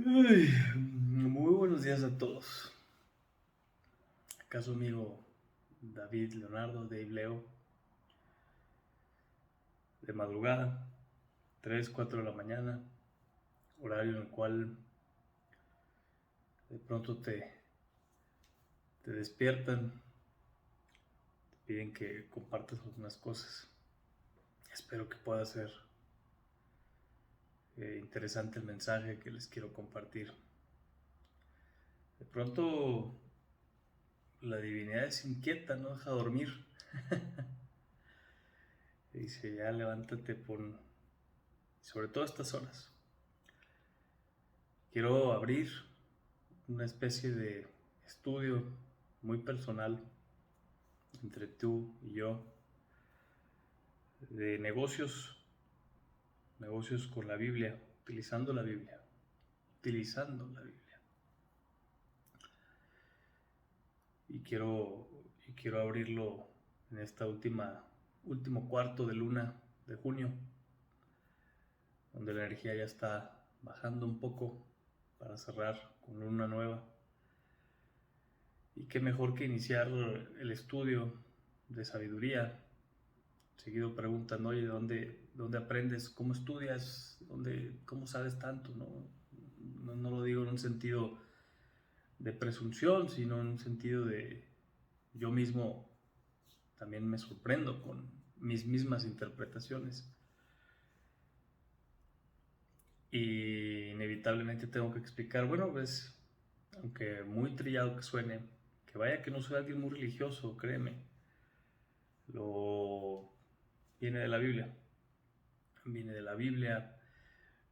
Uy, muy buenos días a todos. Acá su amigo David Leonardo, Dave Leo, de madrugada, 3 4 de la mañana, horario en el cual de pronto te despiertan, te piden que compartas algunas cosas. Espero que pueda ser interesante el mensaje que les quiero compartir. De pronto la divinidad es inquieta, no deja dormir. Dice, ya levántate, sobre todo a estas horas. Quiero abrir una especie de estudio muy personal entre tú y yo de negocios con la Biblia, utilizando la Biblia, utilizando la Biblia. Y quiero abrirlo en esta último cuarto de luna de junio, donde la energía ya está bajando un poco para cerrar con luna nueva. Y qué mejor que iniciar el estudio de sabiduría. Seguido preguntan, oye, ¿dónde aprendes? ¿Cómo estudias? ¿Cómo sabes tanto? No lo digo en un sentido de presunción, sino en un sentido de yo mismo también me sorprendo con mis mismas interpretaciones. Y inevitablemente tengo que explicar, bueno, pues, aunque muy trillado que suene, que vaya que no soy alguien muy religioso, créeme, lo viene de la Biblia. Viene de la Biblia,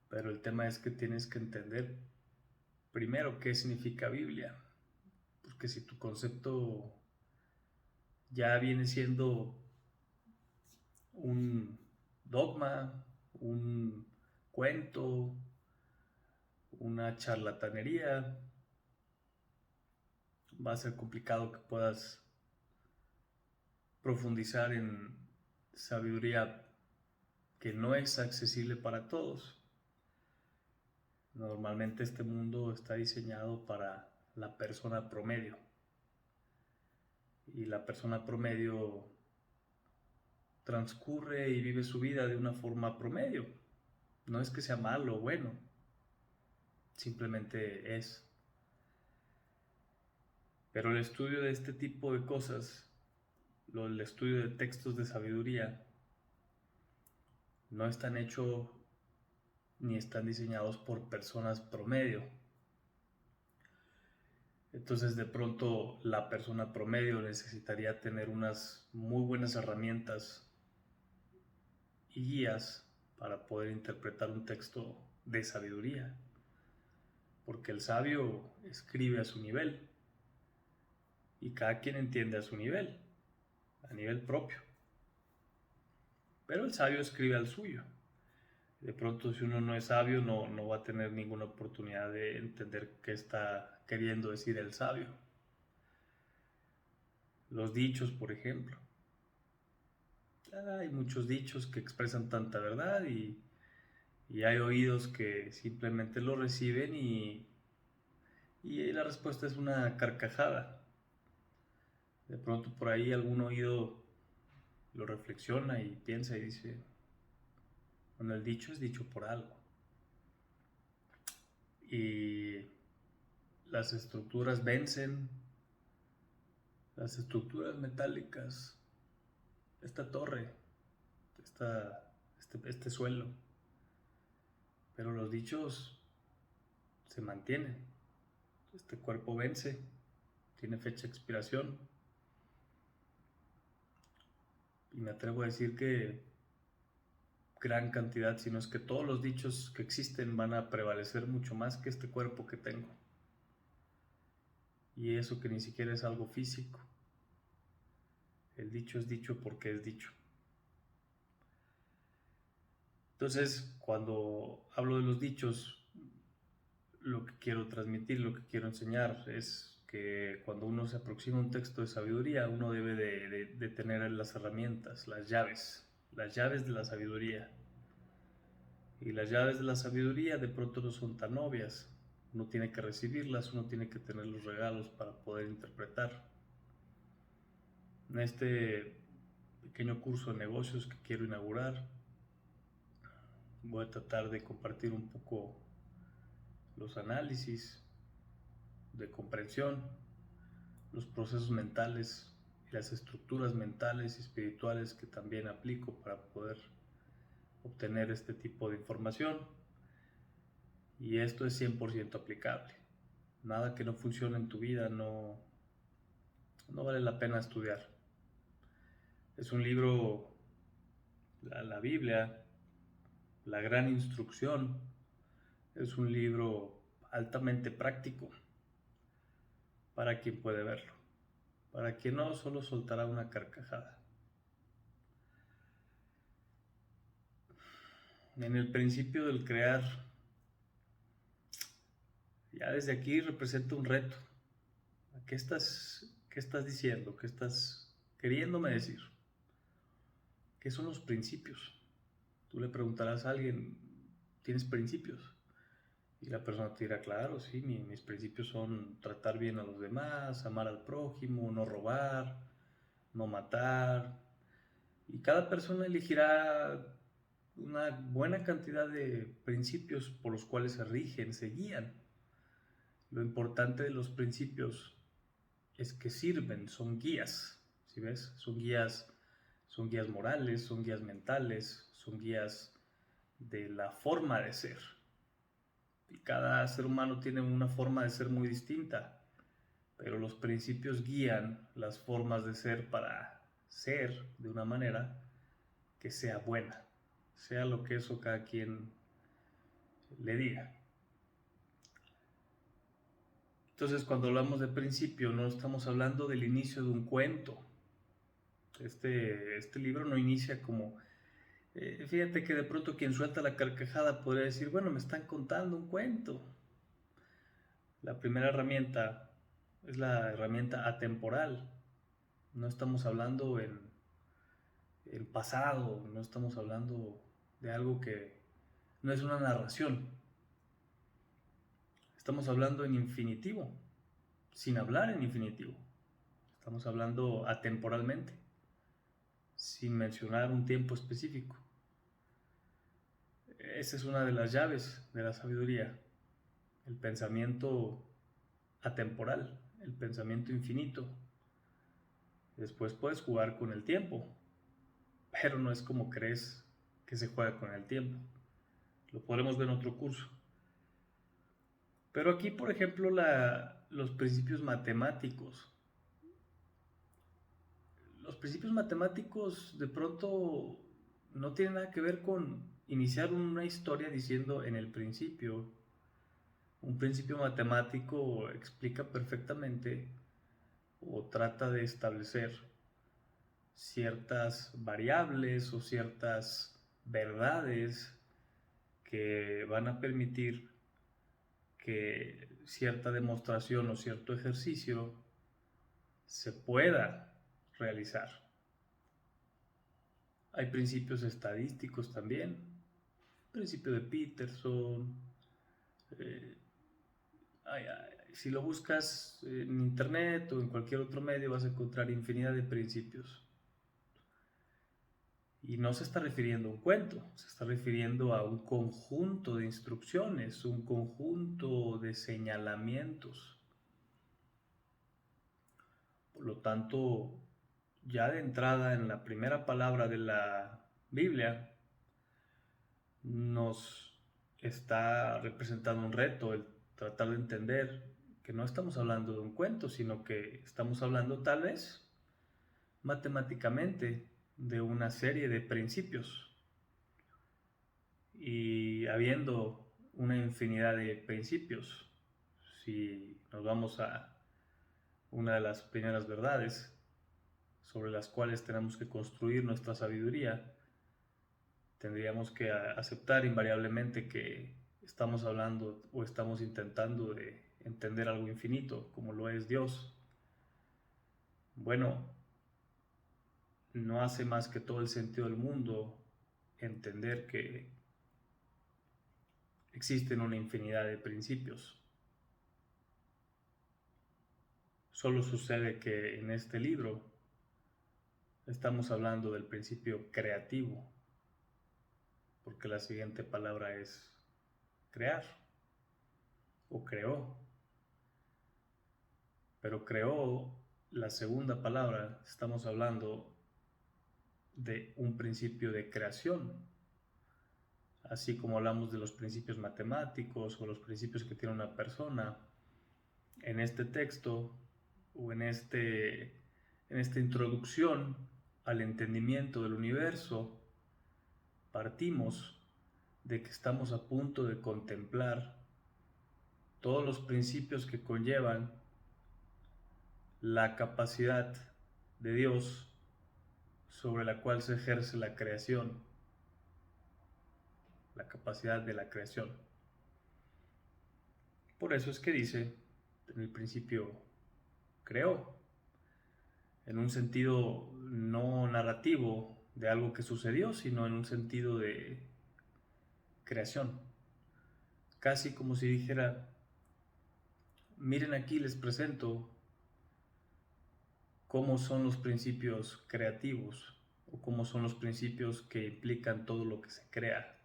pero el tema es que tienes que entender primero qué significa Biblia, porque si tu concepto ya viene siendo un dogma, un cuento, una charlatanería, va a ser complicado que puedas profundizar en sabiduría que no es accesible para todos. Normalmente este mundo está diseñado para la persona promedio. Y la persona promedio transcurre y vive su vida de una forma promedio. No es que sea malo o bueno, simplemente es. Pero el estudio de este tipo de cosas, el estudio de textos de sabiduría, no están hechos ni están diseñados por personas promedio. Entonces de pronto la persona promedio necesitaría tener unas muy buenas herramientas y guías para poder interpretar un texto de sabiduría. Porque el sabio escribe a su nivel y cada quien entiende a su nivel, a nivel propio. Pero el sabio escribe al suyo. De pronto, si uno no es sabio, no va a tener ninguna oportunidad de entender qué está queriendo decir el sabio. Los dichos, por ejemplo. Hay muchos dichos que expresan tanta verdad y hay oídos que simplemente lo reciben y la respuesta es una carcajada. De pronto por ahí algún oído lo reflexiona y piensa y dice, bueno, el dicho es dicho por algo. Y las estructuras vencen, las estructuras metálicas, esta torre, este suelo. Pero los dichos se mantienen. Este cuerpo vence, tiene fecha de expiración. Y me atrevo a decir que gran cantidad, si no es que todos los dichos que existen van a prevalecer mucho más que este cuerpo que tengo. Y eso que ni siquiera es algo físico. El dicho es dicho porque es dicho. Entonces, cuando hablo de los dichos, lo que quiero transmitir, lo que quiero enseñar es que cuando uno se aproxima a un texto de sabiduría, uno debe de tener las herramientas, las llaves de la sabiduría. Y las llaves de la sabiduría de pronto no son tan obvias. Uno tiene que recibirlas, uno tiene que tener los regalos para poder interpretar. En este pequeño curso de negocios que quiero inaugurar, voy a tratar de compartir un poco los análisis de comprensión, los procesos mentales y las estructuras mentales y espirituales que también aplico para poder obtener este tipo de información. Y esto es 100% aplicable. Nada que no funcione en tu vida no vale la pena estudiar. Es un libro, la Biblia, la gran instrucción, es un libro altamente práctico para quien puede verlo. Para quien no, solo soltará una carcajada. En el principio del crear, ya desde aquí representa un reto. ¿Qué estás diciendo? ¿Qué estás queriéndome decir? ¿Qué son los principios? Tú le preguntarás a alguien, ¿tienes principios? Y la persona te dirá, claro, sí, mis principios son tratar bien a los demás, amar al prójimo, no robar, no matar. Y cada persona elegirá una buena cantidad de principios por los cuales se rigen, se guían. Lo importante de los principios es que sirven, son guías, ¿sí ves? Son guías morales, son guías mentales, son guías de la forma de ser. Y cada ser humano tiene una forma de ser muy distinta, pero los principios guían las formas de ser para ser de una manera que sea buena, sea lo que eso cada quien le diga. Entonces, cuando hablamos de principio, no estamos hablando del inicio de un cuento. Este libro no inicia como... fíjate que de pronto quien suelta la carcajada podría decir, bueno, me están contando un cuento. La primera herramienta es la herramienta atemporal. No estamos hablando en pasado, no estamos hablando de algo que no es una narración. Estamos hablando en infinitivo, sin hablar en infinitivo. Estamos hablando atemporalmente, sin mencionar un tiempo específico. Esa es una de las llaves de la sabiduría, el pensamiento atemporal, el pensamiento infinito. Después puedes jugar con el tiempo, pero no es como crees que se juega con el tiempo. Lo podremos ver en otro curso. Pero aquí, por ejemplo, los principios matemáticos. Los principios matemáticos de pronto no tienen nada que ver con iniciar una historia diciendo en el principio. Un principio matemático explica perfectamente o trata de establecer ciertas variables o ciertas verdades que van a permitir que cierta demostración o cierto ejercicio se pueda realizar. Hay principios estadísticos también, principio de Peterson. Si lo buscas en internet o en cualquier otro medio vas a encontrar infinidad de principios. Y no se está refiriendo a un cuento, se está refiriendo a un conjunto de instrucciones, un conjunto de señalamientos. Por lo tanto, ya de entrada en la primera palabra de la Biblia, nos está representando un reto el tratar de entender que no estamos hablando de un cuento, sino que estamos hablando tal vez matemáticamente de una serie de principios. Y habiendo una infinidad de principios, si nos vamos a una de las primeras verdades sobre las cuales tenemos que construir nuestra sabiduría, tendríamos que aceptar invariablemente que estamos hablando o estamos intentando de entender algo infinito, como lo es Dios. Bueno, no hace más que todo el sentido del mundo entender que existen una infinidad de principios Solo sucede que en este libro estamos hablando del principio creativo, porque la siguiente palabra es crear o creó. Pero creó, la segunda palabra, estamos hablando de un principio de creación, así como hablamos de los principios matemáticos o los principios que tiene una persona. En este texto o en esta introducción al entendimiento del universo, partimos de que estamos a punto de contemplar todos los principios que conllevan la capacidad de Dios sobre la cual se ejerce la creación, la capacidad de la creación. Por eso es que dice, en el principio creó, en un sentido no narrativo de algo que sucedió, sino en un sentido de creación. Casi como si dijera, miren aquí les presento cómo son los principios creativos o cómo son los principios que implican todo lo que se crea.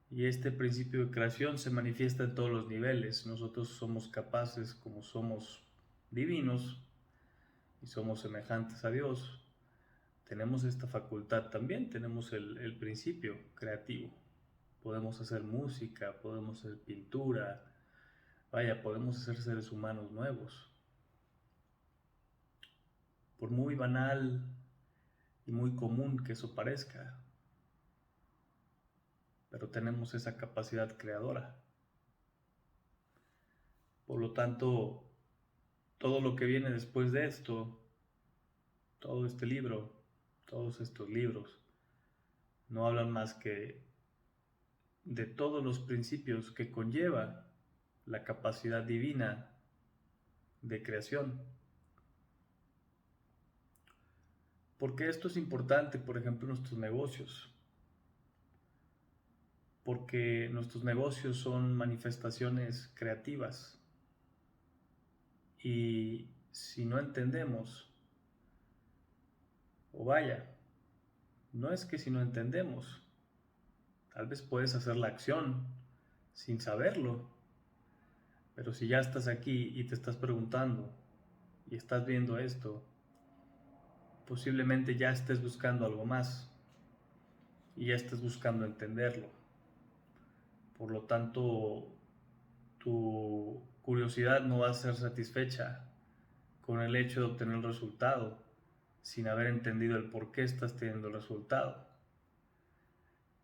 Y este principio de creación se manifiesta en todos los niveles. Nosotros somos capaces, como somos divinos y somos semejantes a Dios, tenemos esta facultad también, tenemos el principio creativo. Podemos hacer música, podemos hacer pintura, vaya, podemos hacer seres humanos nuevos. Por muy banal y muy común que eso parezca, pero tenemos esa capacidad creadora. Por lo tanto, todo lo que viene después de esto, todo este libro, todos estos libros, no hablan más que de todos los principios que conlleva la capacidad divina de creación. Porque esto es importante, por ejemplo, en nuestros negocios. Porque nuestros negocios son manifestaciones creativas. Y si no entendemos, o vaya, no es que si no entendemos, tal vez puedes hacer la acción sin saberlo, pero si ya estás aquí y te estás preguntando y estás viendo esto, posiblemente ya estés buscando algo más y ya estés buscando entenderlo. Por lo tanto, tu curiosidad no va a ser satisfecha con el hecho de obtener el resultado sin haber entendido el por qué estás teniendo el resultado.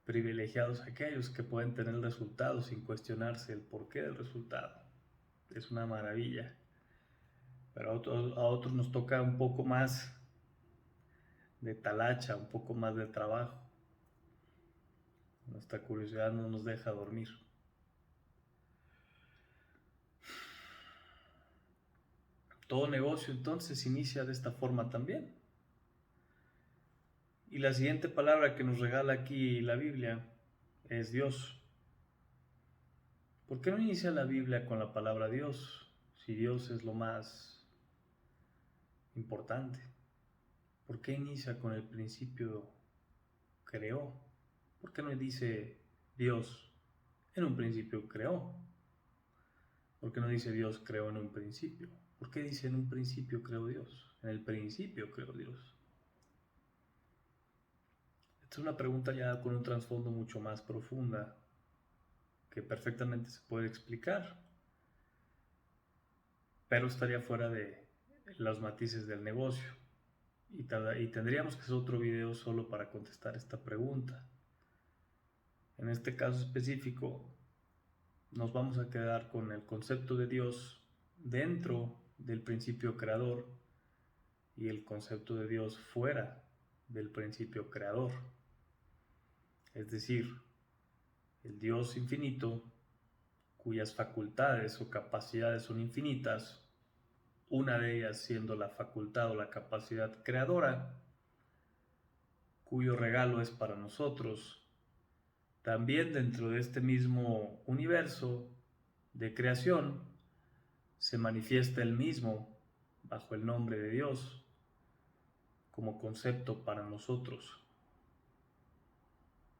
Privilegiados aquellos que pueden tener el resultado sin cuestionarse el porqué del resultado. Es una maravilla. Pero a otros nos toca un poco más de talacha, un poco más de trabajo. Nuestra curiosidad no nos deja dormir. Todo negocio entonces inicia de esta forma también. Y la siguiente palabra que nos regala aquí la Biblia es Dios. ¿Por qué no inicia la Biblia con la palabra Dios? Si Dios es lo más importante. ¿Por qué inicia con el principio creó? ¿Por qué no dice Dios en un principio creó? ¿Por qué no dice Dios creó en un principio? ¿Por qué dice en un principio creó Dios? En el principio creó Dios. Esta es una pregunta ya con un trasfondo mucho más profunda que perfectamente se puede explicar, pero estaría fuera de los matices del negocio y tendríamos que hacer otro video solo para contestar esta pregunta. En este caso específico nos vamos a quedar con el concepto de Dios dentro del principio creador y el concepto de Dios fuera del principio creador. Es decir, el Dios infinito, cuyas facultades o capacidades son infinitas, una de ellas siendo la facultad o la capacidad creadora, cuyo regalo es para nosotros. También dentro de este mismo universo de creación se manifiesta el mismo bajo el nombre de Dios como concepto para nosotros.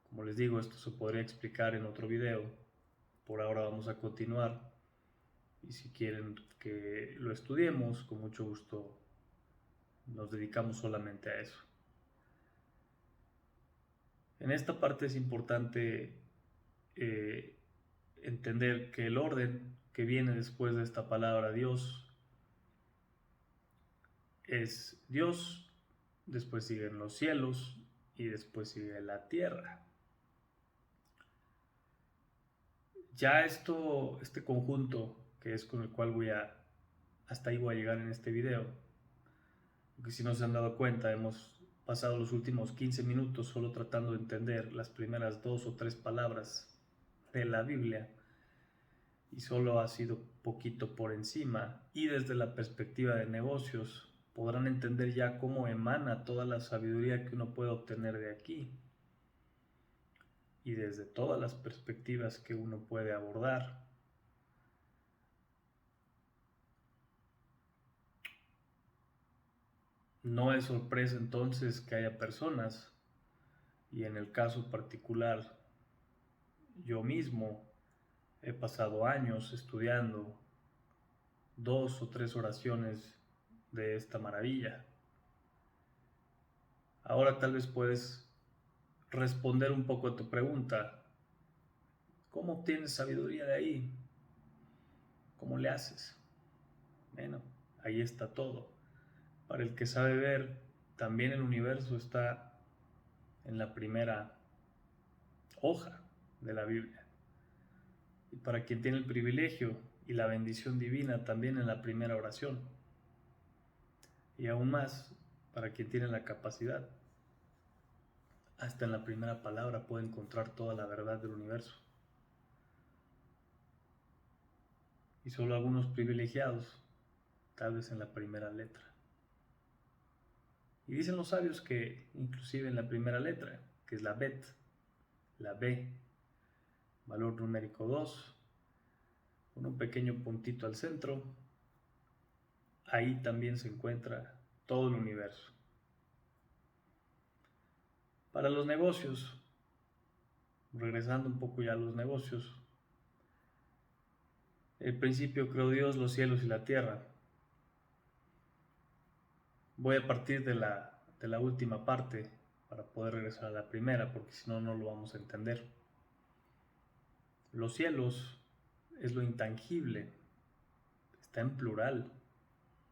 Como les digo, esto se podría explicar en otro video. Por ahora vamos a continuar. Y si quieren que lo estudiemos, con mucho gusto nos dedicamos solamente a eso. En esta parte es importante entender que el orden que viene después de esta palabra Dios es Dios, después siguen los cielos y después sigue la tierra. Ya este conjunto, que es con el cual hasta ahí voy a llegar en este video, porque si no se han dado cuenta, hemos pasado los últimos 15 minutos solo tratando de entender las primeras 2 o 3 palabras de la Biblia, y solo ha sido poquito por encima, y desde la perspectiva de negocios podrán entender ya cómo emana toda la sabiduría que uno puede obtener de aquí, y desde todas las perspectivas que uno puede abordar. No es sorpresa entonces que haya personas, y en el caso particular yo mismo he pasado años estudiando 2 o 3 oraciones de esta maravilla. Ahora tal vez puedes responder un poco a tu pregunta. ¿Cómo obtienes sabiduría de ahí? ¿Cómo le haces? Bueno, ahí está todo. Para el que sabe ver, también el universo está en la primera hoja de la Biblia. Y para quien tiene el privilegio y la bendición divina, también en la primera oración. Y aún más, para quien tiene la capacidad, hasta en la primera palabra puede encontrar toda la verdad del universo. Y solo algunos privilegiados, tal vez en la primera letra. Y dicen los sabios que inclusive en la primera letra, que es la Bet, la B, valor numérico 2, con un pequeño puntito al centro, ahí también se encuentra todo el universo. Para los negocios, regresando un poco ya a los negocios, el principio creó Dios los cielos y la tierra. Voy a partir de la última parte para poder regresar a la primera, porque si no, no lo vamos a entender. Los cielos es lo intangible, está en plural.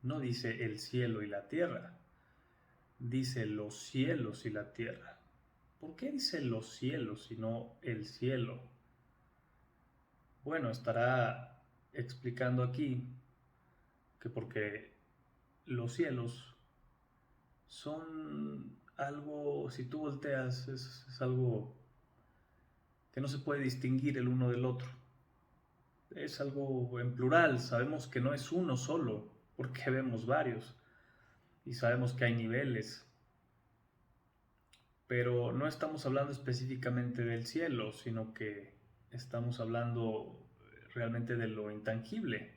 No dice el cielo y la tierra, dice los cielos y la tierra. ¿Por qué dice los cielos y no el cielo? Bueno, estará explicando aquí que porque los cielos son algo, si tú volteas, es algo que no se puede distinguir el uno del otro. Es algo en plural, sabemos que no es uno solo, porque vemos varios, y sabemos que hay niveles. Pero no estamos hablando específicamente del cielo, sino que estamos hablando realmente de lo intangible,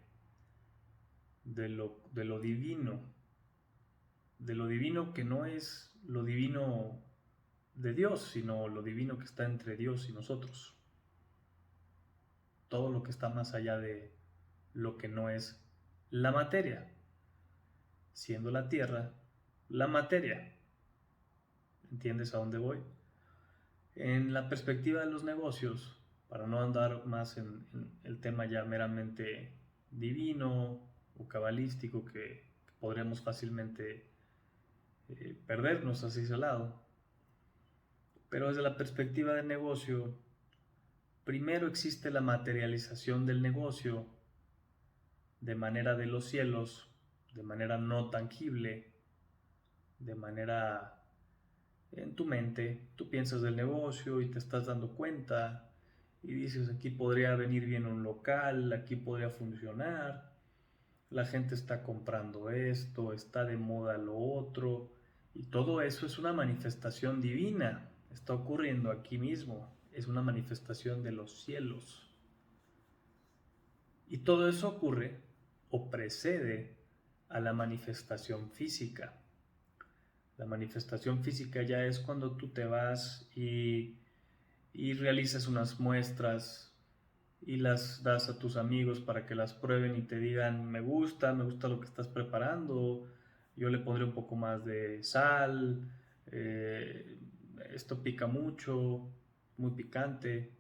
de lo divino, de lo divino que no es lo divino de Dios, sino lo divino que está entre Dios y nosotros. Todo lo que está más allá de lo que no es la materia, siendo la tierra la materia. ¿Entiendes a dónde voy? En la perspectiva de los negocios, para no andar más en el tema ya meramente divino o cabalístico que podríamos fácilmente perdernos hacia ese lado. Pero desde la perspectiva del negocio, primero existe la materialización del negocio de manera de los cielos, de manera no tangible, de manera en tu mente. Tú piensas del negocio y te estás dando cuenta y dices, aquí podría venir bien un local, aquí podría funcionar, la gente está comprando esto, está de moda lo otro, y todo eso es una manifestación divina, está ocurriendo aquí mismo, es una manifestación de los cielos. Y todo eso ocurre o precede a la manifestación física. La manifestación física ya es cuando tú te vas y realizas unas muestras y las das a tus amigos para que las prueben y te digan, me gusta lo que estás preparando, yo le pondré un poco más de sal, esto pica mucho, muy picante.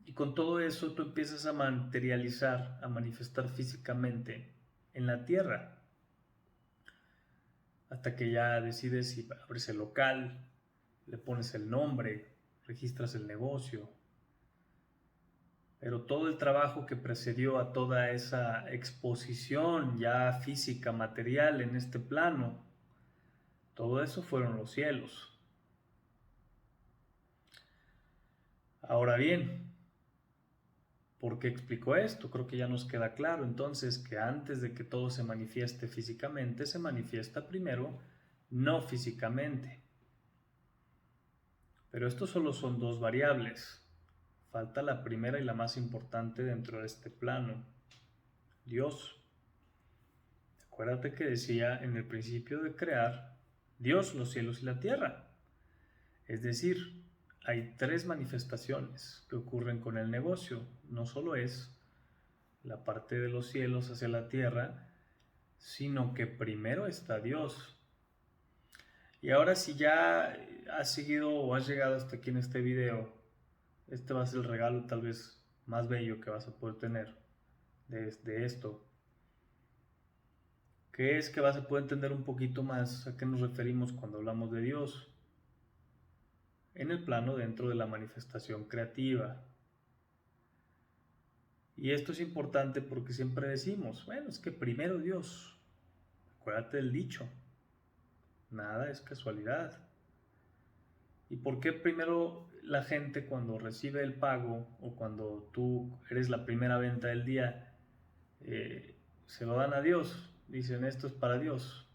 Y con todo eso tú empiezas a materializar, a manifestar físicamente en la tierra, hasta que ya decides si abres el local, le pones el nombre, registras el negocio. Pero todo el trabajo que precedió a toda esa exposición ya física, material en este plano, todo eso fueron los cielos. Ahora bien, ¿por qué explico esto? Creo que ya nos queda claro entonces que antes de que todo se manifieste físicamente, se manifiesta primero no físicamente. Pero estos solo son dos variables. Falta la primera y la más importante dentro de este plano, Dios. Acuérdate que decía en el principio de crear Dios los cielos y la tierra. Es decir, hay tres manifestaciones que ocurren con el negocio. No solo es la parte de los cielos hacia la tierra, sino que primero está Dios. Y ahora si ya has seguido o has llegado hasta aquí en este video, este va a ser el regalo tal vez más bello que vas a poder tener de esto, que es que vas a poder entender un poquito más a qué nos referimos cuando hablamos de Dios en el plano dentro de la manifestación creativa. Y esto es importante porque siempre decimos, bueno, es que primero Dios. Acuérdate del dicho, nada es casualidad. ¿Y por qué primero la gente cuando recibe el pago o cuando tú eres la primera venta del día, se lo dan a Dios? Dicen, esto es para Dios.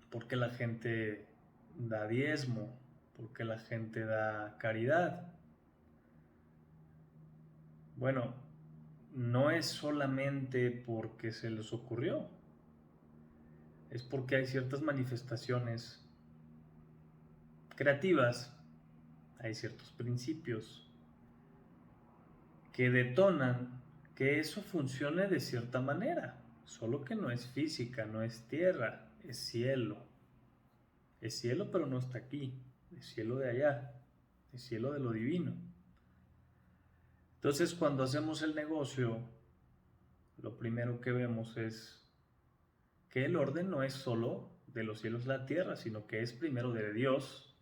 ¿Por qué la gente da diezmo? ¿Por qué la gente da caridad? Bueno, no es solamente porque se les ocurrió, es porque hay ciertas manifestaciones creativas, hay ciertos principios que detonan que eso funcione de cierta manera, solo que no es física, no es tierra, es cielo. Es cielo, pero no está aquí, es cielo de allá, es cielo de lo divino. Entonces, cuando hacemos el negocio, lo primero que vemos es que el orden no es solo de los cielos y la tierra, sino que es primero de Dios,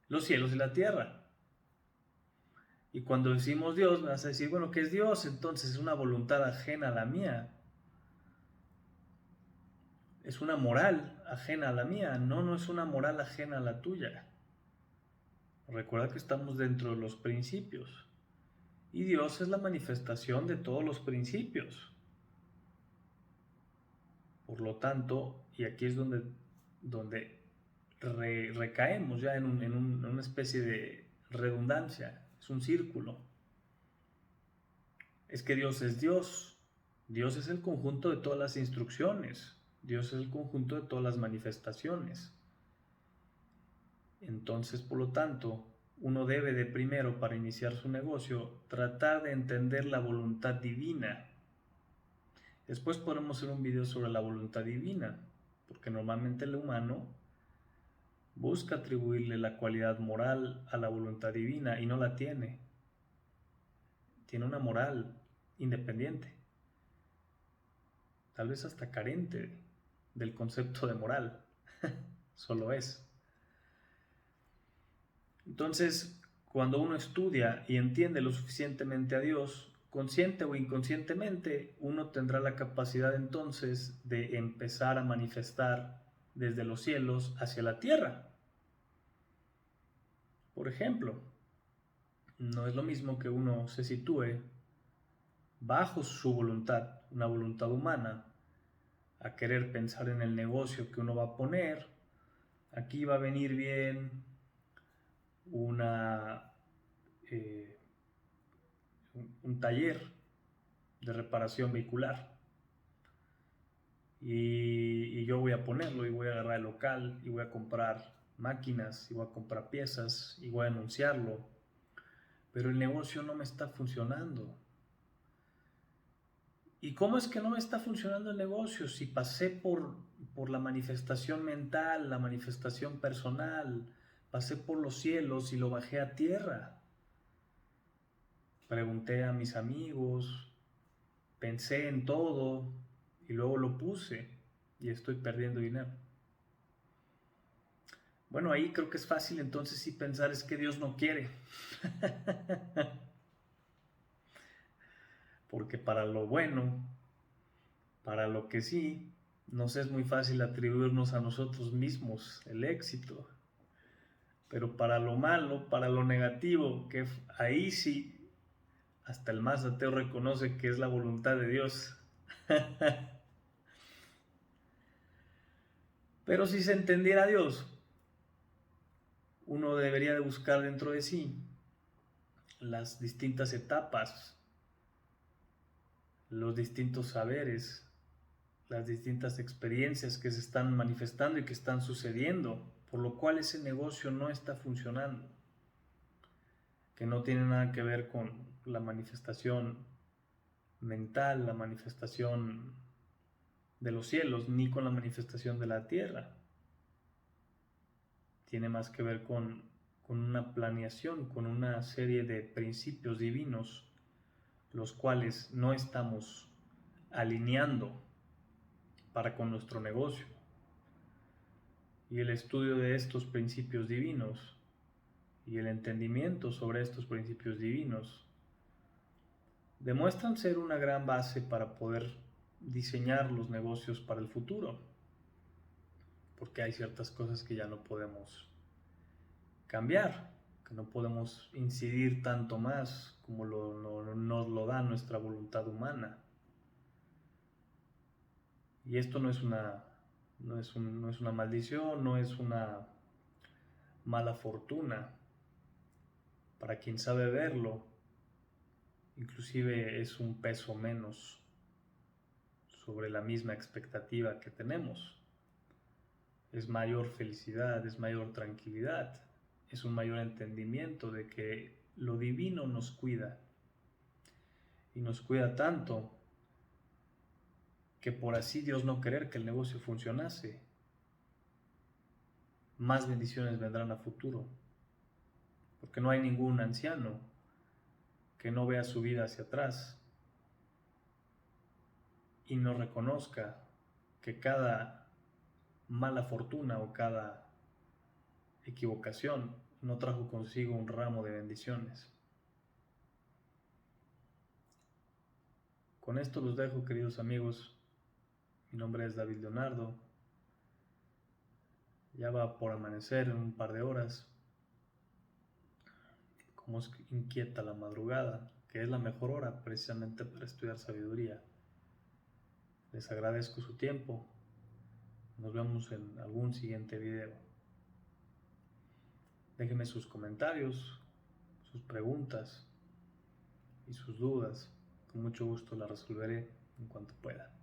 los cielos y la tierra. Y cuando decimos Dios, me vas a decir, bueno, ¿qué es Dios? Entonces es una voluntad ajena a la mía. Es una moral ajena a la mía. No, no es una moral ajena a la tuya. Recuerda que estamos dentro de los principios. Y Dios es la manifestación de todos los principios. Por lo tanto, y aquí es donde recaemos ya en una especie de redundancia. Es un círculo. Es que Dios es Dios. Dios es el conjunto de todas las instrucciones. Dios es el conjunto de todas las manifestaciones. Entonces, por lo tanto, uno debe de primero, para iniciar su negocio, tratar de entender la voluntad divina. Después podremos hacer un video sobre la voluntad divina, porque normalmente el humano busca atribuirle la cualidad moral a la voluntad divina y no la tiene. Tiene una moral independiente, tal vez hasta carente del concepto de moral, solo es. Entonces, cuando uno estudia y entiende lo suficientemente a Dios, consciente o inconscientemente, uno tendrá la capacidad entonces de empezar a manifestar desde los cielos hacia la tierra. Por ejemplo, no es lo mismo que uno se sitúe bajo su voluntad, una voluntad humana, a querer pensar en el negocio que uno va a poner. Aquí va a venir bien un taller de reparación vehicular. Y yo voy a ponerlo y voy a agarrar el local y voy a comprar máquinas y voy a comprar piezas y voy a anunciarlo. Pero el negocio no me está funcionando. ¿Y cómo es que no me está funcionando el negocio? Si pasé por la manifestación mental, la manifestación personal, pasé por los cielos y lo bajé a tierra. Pregunté a mis amigos, pensé en todo y luego lo puse y estoy perdiendo dinero. Bueno, ahí creo que es fácil entonces sí pensar es que Dios no quiere. Porque para lo bueno, para lo que sí, nos es muy fácil atribuirnos a nosotros mismos el éxito. Pero para lo malo, para lo negativo, que ahí sí, hasta el más ateo reconoce que es la voluntad de Dios. Pero si se entendiera a Dios, uno debería de buscar dentro de sí las distintas etapas, los distintos saberes, las distintas experiencias que se están manifestando y que están sucediendo, por lo cual ese negocio no está funcionando, que no tiene nada que ver con la manifestación mental, la manifestación de los cielos, ni con la manifestación de la tierra. Tiene más que ver con una planeación, con una serie de principios divinos, los cuales no estamos alineando para con nuestro negocio. Y el estudio de estos principios divinos y el entendimiento sobre estos principios divinos demuestran ser una gran base para poder diseñar los negocios para el futuro, porque hay ciertas cosas que ya no podemos cambiar, que no podemos incidir tanto más como nos lo da nuestra voluntad humana. Y esto no es una maldición, no es una mala fortuna. Para quien sabe verlo, inclusive es un peso menos sobre la misma expectativa que tenemos. Es mayor felicidad, es mayor tranquilidad, es un mayor entendimiento de que lo divino nos cuida. Y nos cuida tanto que por así Dios no querer que el negocio funcionase, más bendiciones vendrán a futuro. Porque no hay ningún anciano que no vea su vida hacia atrás y no reconozca que cada mala fortuna o cada equivocación no trajo consigo un ramo de bendiciones. Con esto los dejo, queridos amigos. Mi nombre es David Leonardo. Ya va por amanecer en un par de horas. Como os inquieta la madrugada, que es la mejor hora precisamente para estudiar sabiduría. Les agradezco su tiempo. Nos vemos en algún siguiente video. Déjenme sus comentarios, sus preguntas y sus dudas. Con mucho gusto las resolveré en cuanto pueda.